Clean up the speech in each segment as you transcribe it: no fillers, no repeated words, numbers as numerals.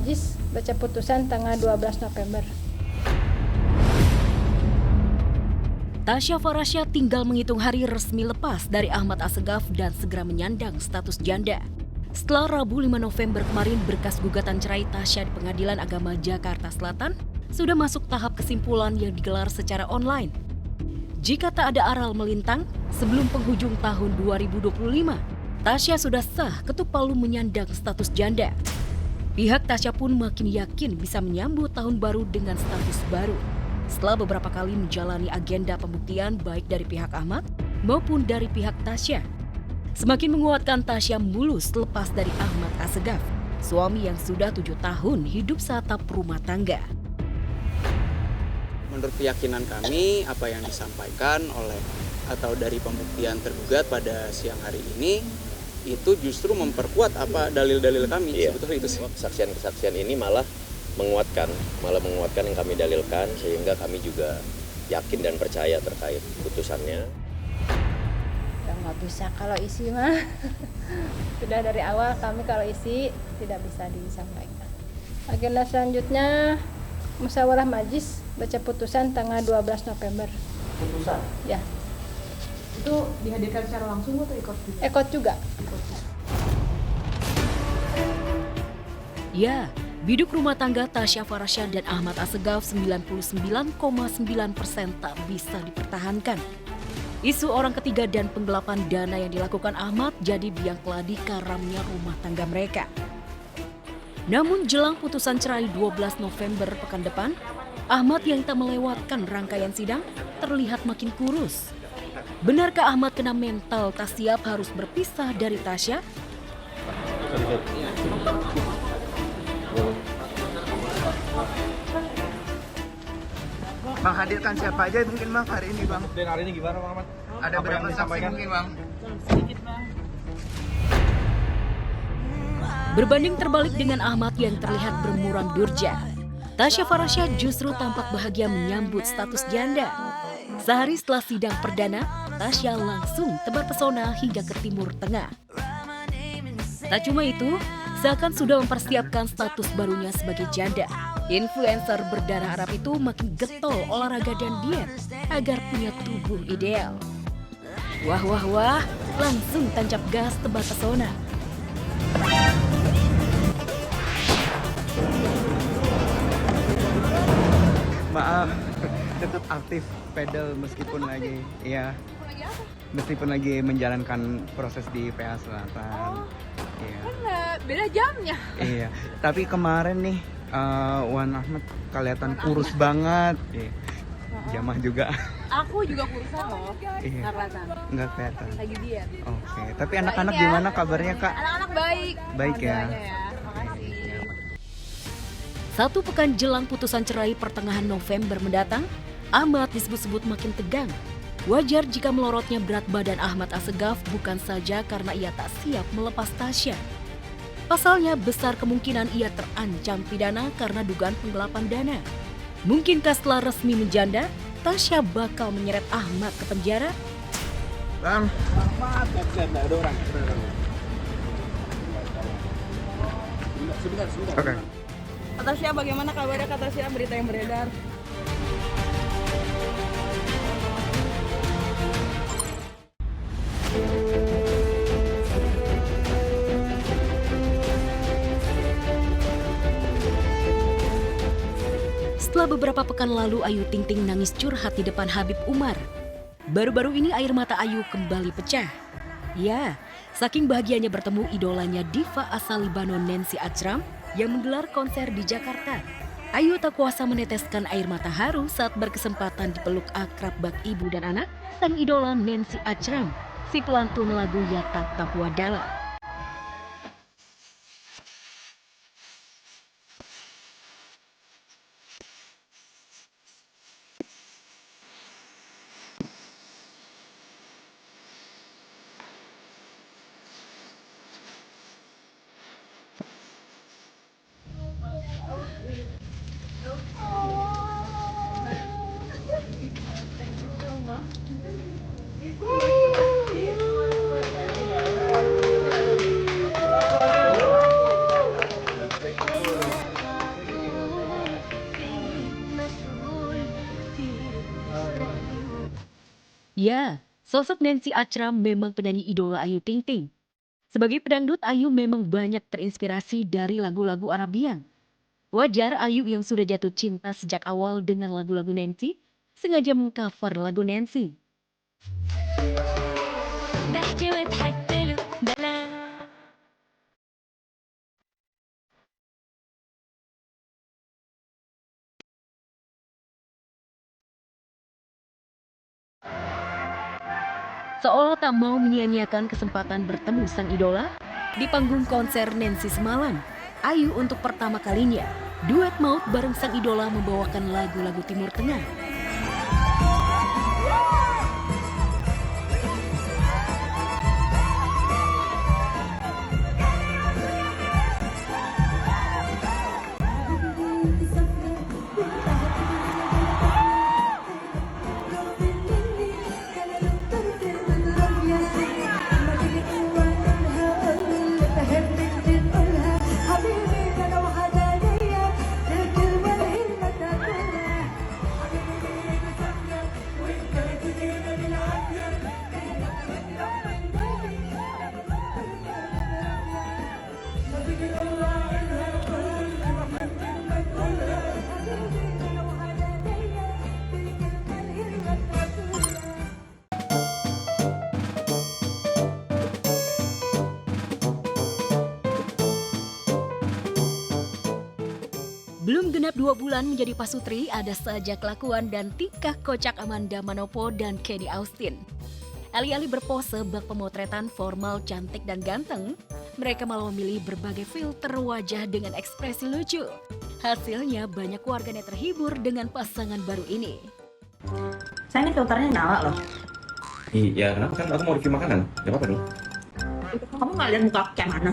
Majis baca putusan tanggal 12 November. Tasya Farasya tinggal menghitung hari resmi lepas dari Ahmad Assegaf dan segera menyandang status janda. Setelah Rabu 5 November kemarin berkas gugatan cerai Tasya di Pengadilan Agama Jakarta Selatan sudah masuk tahap kesimpulan yang digelar secara online. Jika tak ada aral melintang, sebelum penghujung tahun 2025, Tasya sudah sah ketuk palu menyandang status janda. Pihak Tasya pun makin yakin bisa menyambut tahun baru dengan status baru. Setelah beberapa kali menjalani agenda pembuktian baik dari pihak Ahmad maupun dari pihak Tasya, semakin menguatkan Tasya mulus lepas dari Ahmad Assegaf, suami yang sudah 7 tahun hidup seatap rumah tangga. Menurut keyakinan kami, apa yang disampaikan oleh atau dari pembuktian tergugat pada siang hari ini itu justru memperkuat apa dalil-dalil kami. Iya. Sebetulnya itu sih. Kesaksian-kesaksian ini malah menguatkan yang kami dalilkan, sehingga kami juga yakin dan percaya terkait putusannya. Ya nggak bisa kalau isi mah. Sudah dari awal kami kalau isi tidak bisa disampaikan. Agenda selanjutnya musyawarah majlis baca putusan tanggal 12 November. Putusan? Ya, Itu dihadirkan secara langsung atau ikut juga? ikut juga. Ya, biduk rumah tangga Tasya Farasya dan Ahmad Assegaf 99,9% tak bisa dipertahankan. Isu orang ketiga dan penggelapan dana yang dilakukan Ahmad jadi biang keladi karamnya rumah tangga mereka. Namun jelang putusan cerai 12 November pekan depan, Ahmad yang tak melewatkan rangkaian sidang terlihat makin kurus. Benarkah Ahmad kena mental tak siap harus berpisah dari Tasya? Bang, hadirkan siapa aja mungkin Bang hari ini Bang? Dan hari ini gimana Bang Ahmad? Ada Apa berapa yang saksi disampaikan? mungkin Bang? Berbanding terbalik dengan Ahmad yang terlihat bermuram durja, Tasya Farasya justru tampak bahagia menyambut status janda. Sehari setelah sidang perdana, Tasya langsung tebar pesona hingga ke Timur Tengah. Tak cuma itu, seakan sudah mempersiapkan status barunya sebagai janda. Influencer berdarah Arab itu makin getol olahraga dan diet agar punya tubuh ideal. Wah wah wah, langsung tancap gas tebar pesona. Maaf, tetap aktif pedal meskipun lagi meskipun lagi menjalankan proses di PA Selatan. Iya. Beda jamnya. Iya. Tapi kemarin nih Wan Ahmad kelihatan kurus banget. Iya. Jamah juga. Aku juga kurusan loh. Iya. Nggak kelihatan. Nggak kelihatan. Lagi diet. Oke. Tapi anak-anak gimana kabarnya Kak? Anak-anak baik. Baik ya. Doanya ya. Makasih. Satu pekan jelang putusan cerai pertengahan November mendatang, Ahmad disebut-sebut makin tegang. Wajar jika melorotnya berat badan Ahmad Assegaf bukan saja karena ia tak siap melepas Tasya. Pasalnya besar kemungkinan ia terancam pidana karena dugaan penggelapan dana. Mungkinkah setelah resmi menjanda, Tasya bakal menyeret Ahmad ke penjara? Bang, Ada orang. oke. Kak Tasya, bagaimana kabarnya Kak Tasya, berita yang beredar? Setelah beberapa pekan lalu Ayu Ting Ting nangis curhat di depan Habib Umar. Baru-baru ini air mata Ayu kembali pecah. Ya, saking bahagianya bertemu idolanya diva asal Libanon Nancy Ajram yang menggelar konser di Jakarta. Ayu tak kuasa meneteskan air mata haru saat berkesempatan dipeluk akrab bak ibu dan anak sang idola Nancy Ajram, si pelantun lagu Yatak Tahwadala. Ya, sosok Nancy Achram memang penyanyi idola Ayu Ting Ting. Sebagai pedangdut, Ayu memang banyak terinspirasi dari lagu-lagu Arabian. Wajar Ayu yang sudah jatuh cinta sejak awal dengan lagu-lagu Nancy, sengaja mengcover lagu Nancy. Seolah tak mau menyia-nyiakan kesempatan bertemu sang idola, di panggung konser Nancy semalam, Ayu untuk pertama kalinya duet maut bareng sang idola membawakan lagu-lagu Timur Tengah. Belum genap 2 bulan menjadi pasutri, ada saja kelakuan dan tingkah kocak Amanda Manopo dan Kenny Austin. Alih-alih berpose bak pemotretan formal, cantik, dan ganteng, mereka malah memilih berbagai filter wajah dengan ekspresi lucu. Hasilnya banyak warganet terhibur dengan pasangan baru ini. Saya ini filternya nyala loh. Iya, kenapa kan aku mau review makanan? Gak apa-apa dong. Kamu nggak lihat muka aku kayak mana?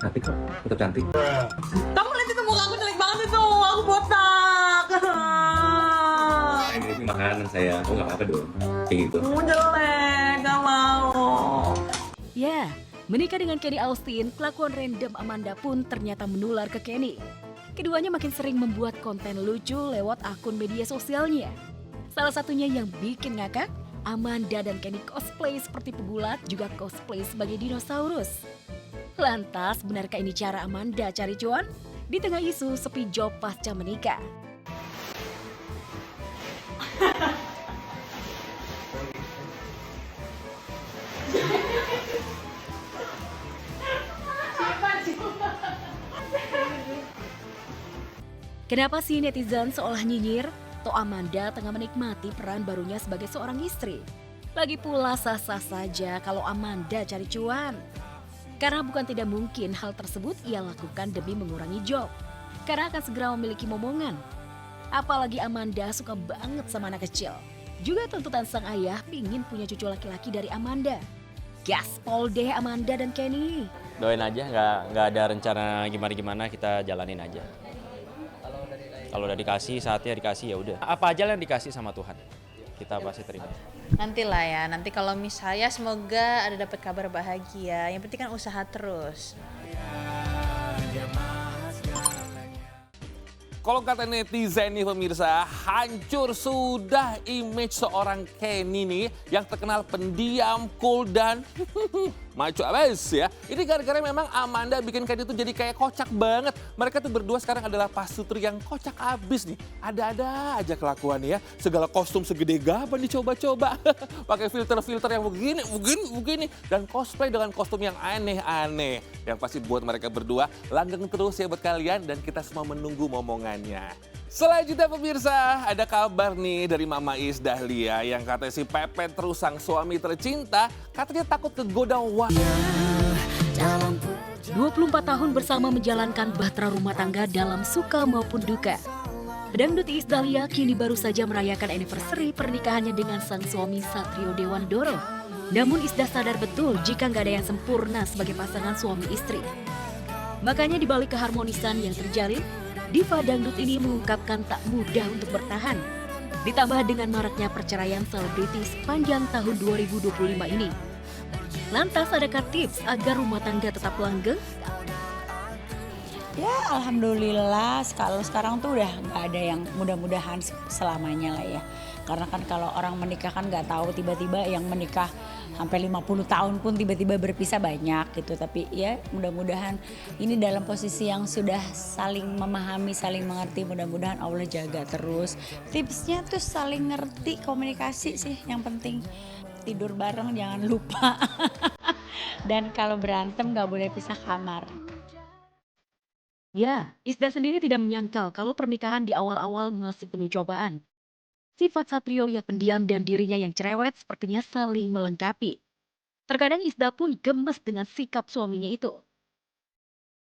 Cantik kok, tetap cantik. Kamu lihat itu muka aku jelek banget itu, aku botak. Ini review makanan saya, aku gak apa-apa dong. Kayak gitu. Jelek, gak mau. Ya, menikah dengan Kenny Austin, kelakuan random Amanda pun ternyata menular ke Kenny. Keduanya makin sering membuat konten lucu lewat akun media sosialnya. Salah satunya yang bikin ngakak, Amanda dan Kenny cosplay seperti pegulat, juga cosplay sebagai dinosaurus. Lantas, benarkah ini cara Amanda cari cuan? Di tengah isu sepi job pasca menikah. Kenapa sih netizen seolah nyinyir? Toh Amanda tengah menikmati peran barunya sebagai seorang istri. Lagi pula sah-sah saja kalau Amanda cari cuan. Karena bukan tidak mungkin hal tersebut ia lakukan demi mengurangi job. Karena akan segera memiliki momongan. Apalagi Amanda suka banget sama anak kecil. Juga tuntutan sang ayah pingin punya cucu laki-laki dari Amanda. Gaspol deh Amanda dan Kenny. Doain aja, nggak ada rencana gimana-gimana, kita jalanin aja. Kalau udah dikasih, saatnya dikasih ya udah. Apa aja yang dikasih sama Tuhan, kita pasti terima. Nantilah ya, nanti kalau misalnya semoga ada dapat kabar bahagia. Yang penting kan usaha terus. Kalau kata netizen nih pemirsa, hancur sudah image seorang Kenny nih yang terkenal pendiam, cool dan maco abis ya. Ini gara-gara memang Amanda bikin Kenny tuh jadi kayak kocak banget. Mereka tuh berdua sekarang adalah pasutri yang kocak abis nih. Ada-ada aja kelakuannya ya. Segala kostum segede gaban dicoba-coba. Pakai filter-filter yang begini. Dan cosplay dengan kostum yang aneh-aneh. Yang pasti buat mereka berdua langgeng terus ya buat kalian. Dan kita semua menunggu momongan. Selanjutnya pemirsa, ada kabar nih dari Mama Is Dahlia yang katanya si Pepet terus sang suami tercinta katanya takut kegoda wanita. 24 tahun bersama menjalankan bahtera rumah tangga dalam suka maupun duka. Pedangdut Iis Dahlia kini baru saja merayakan anniversary pernikahannya dengan sang suami Satrio Dewandoro. Namun Isdah sadar betul jika nggak ada yang sempurna sebagai pasangan suami istri. Makanya di balik keharmonisan yang terjalin, diva dangdut ini mengungkapkan tak mudah untuk bertahan. Ditambah dengan maraknya perceraian selebritis sepanjang tahun 2025 ini. Lantas adakah tips agar rumah tangga tetap langgeng? Ya alhamdulillah kalau sekarang tuh udah nggak ada yang mudah-mudahan selamanya lah ya. Karena kan kalau orang menikah kan nggak tahu, tiba-tiba yang menikah sampai 50 tahun pun tiba-tiba berpisah banyak gitu. Tapi ya mudah-mudahan ini dalam posisi yang sudah saling memahami, saling mengerti, mudah-mudahan Allah jaga terus. Tipsnya tuh saling ngerti, komunikasi sih yang penting. Tidur bareng jangan lupa. Dan kalau berantem nggak boleh pisah kamar. Ya, Isda sendiri tidak menyangkal kalau pernikahan di awal-awal masih penuh cobaan. Sifat Satrio yang pendiam dan dirinya yang cerewet sepertinya saling melengkapi. Terkadang Isda pun gemes dengan sikap suaminya itu.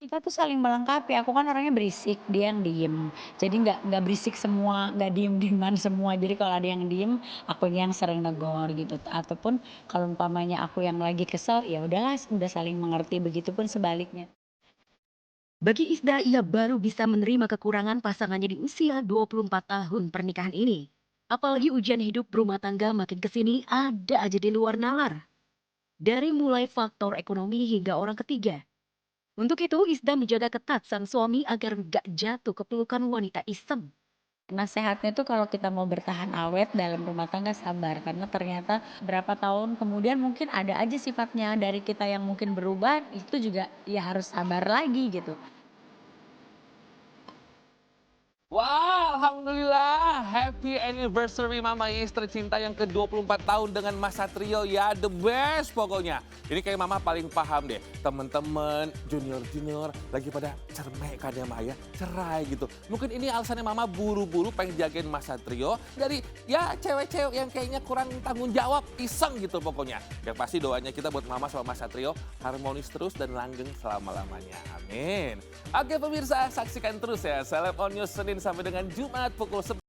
Kita tuh saling melengkapi. Aku kan orangnya berisik, dia yang diem. Jadi nggak berisik semua, nggak diem-dieman semua. Jadi kalau ada yang diem, aku yang sering negor gitu. Ataupun kalau umpamanya aku yang lagi kesel, ya udahlah, udah saling mengerti. Begitupun sebaliknya. Bagi Isda, ia baru bisa menerima kekurangan pasangannya di usia 24 tahun pernikahan ini. Apalagi ujian hidup berumah tangga makin kesini ada aja di luar nalar. Dari mulai faktor ekonomi hingga orang ketiga. Untuk itu, Isda menjaga ketat sang suami agar gak jatuh ke pelukan wanita iseng. Nasehatnya tuh kalau kita mau bertahan awet dalam rumah tangga sabar. Karena ternyata berapa tahun kemudian mungkin ada aja sifatnya dari kita yang mungkin berubah. Itu juga ya harus sabar lagi gitu. Wah, alhamdulillah. Happy anniversary Mama Is tercinta yang ke-24 tahun dengan Mas Satrio ya. The best pokoknya. Ini kayak Mama paling paham deh. Temen-temen, junior-junior lagi pada cermek kan ya Maya. Cerai gitu. Mungkin ini alasannya Mama buru-buru pengen jagain Mas Satrio. Dari ya cewek-cewek yang kayaknya kurang tanggung jawab. Iseng gitu pokoknya. Yang pasti doanya kita buat Mama sama Mas Satrio harmonis terus dan langgeng selama-lamanya. Amin. Oke pemirsa, saksikan terus ya Celeb On News Senin sampai dengan Jumat pukul 11.